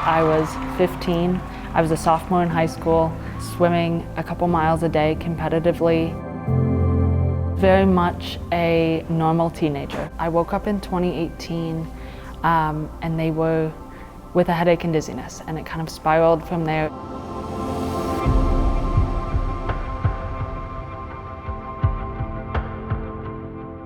I was 15. I was a sophomore in high school, swimming a couple miles a day competitively. Very much a normal teenager. I woke up in 2018 and they were with a headache and dizziness, and it kind of spiraled from there.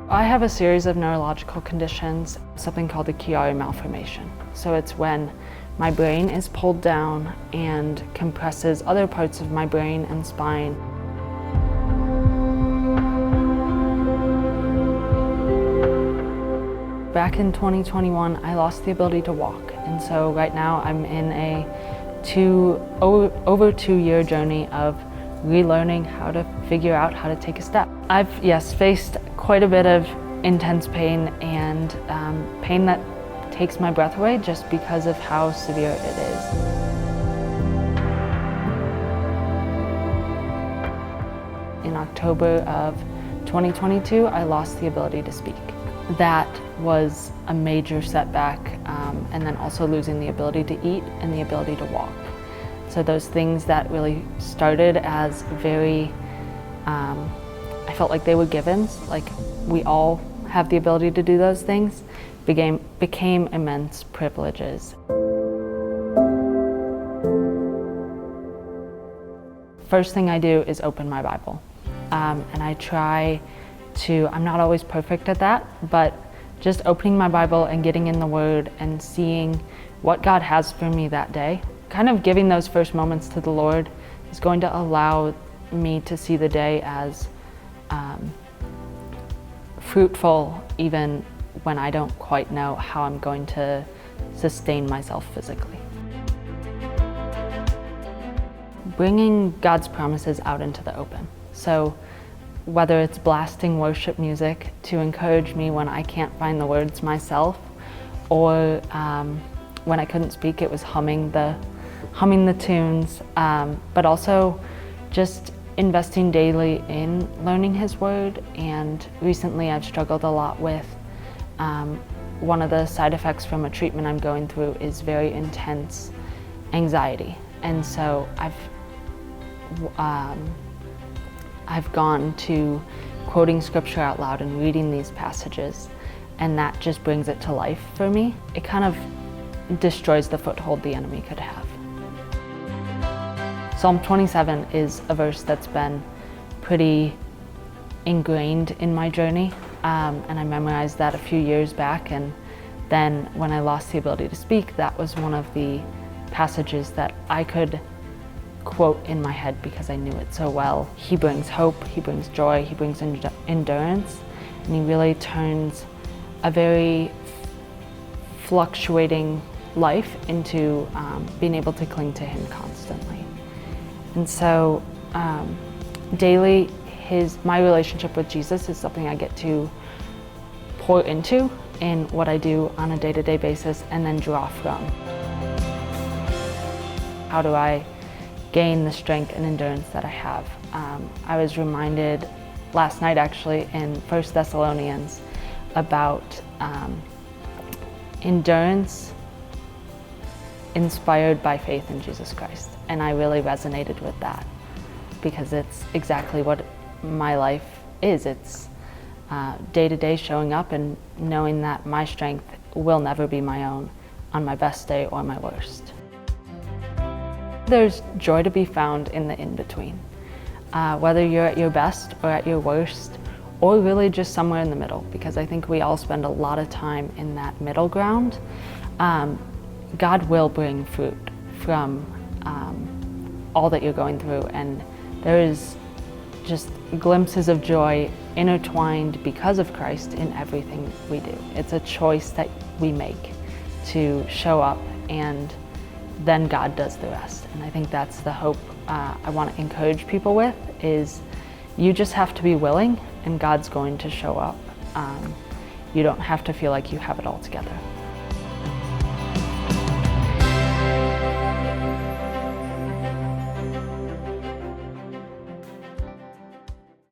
I have a series of neurological conditions, something called the Chiari malformation. So it's when my brain is pulled down and compresses other parts of my brain and spine. Back in 2021, I lost the ability to walk, and so right now I'm in a over 2-year journey of relearning how to figure out how to take a step. I've, yes, faced quite a bit of intense pain and pain that takes my breath away just because of how severe it is. In October of 2022, I lost the ability to speak. That was a major setback, and then also losing the ability to eat and the ability to walk. So those things that really started as very, I felt like they were givens, like we all have the ability to do those things, became immense privileges. First thing I do is open my Bible, and I try to, I'm not always perfect at that, but just opening my Bible and getting in the Word and seeing what God has for me that day, kind of giving those first moments to the Lord is going to allow me to see the day as fruitful, even when I don't quite know how I'm going to sustain myself physically. Bringing God's promises out into the open. So whether it's blasting worship music to encourage me when I can't find the words myself, or when I couldn't speak, it was humming the tunes, but also just investing daily in learning His Word. And recently I've struggled a lot with one of the side effects from a treatment I'm going through is very intense anxiety. And so I've gone to quoting scripture out loud and reading these passages, and that just brings it to life for me. It kind of destroys the foothold the enemy could have. Psalm 27 is a verse that's been pretty ingrained in my journey, and I memorized that a few years back, and then when I lost the ability to speak, that was one of the passages that I could quote in my head because I knew it so well. He brings hope, He brings joy, He brings endurance, and He really turns a very fluctuating life into being able to cling to Him constantly. And so daily, my relationship with Jesus is something I get to pour into in what I do on a day-to-day basis and then draw from. How do I gain the strength and endurance that I have? I was reminded last night actually in 1 Thessalonians about endurance inspired by faith in Jesus Christ. And I really resonated with that because it's exactly what my life is. It's day-to-day showing up and knowing that my strength will never be my own on my best day or my worst. There's joy to be found in the in-between. Whether you're at your best or at your worst, or really just somewhere in the middle, because I think we all spend a lot of time in that middle ground. God will bring fruit from all that you're going through, and there is just glimpses of joy intertwined because of Christ in everything we do. It's a choice that we make to show up, and then God does the rest. And I think that's the hope I want to encourage people with, is you just have to be willing and God's going to show up. You don't have to feel like you have it all together.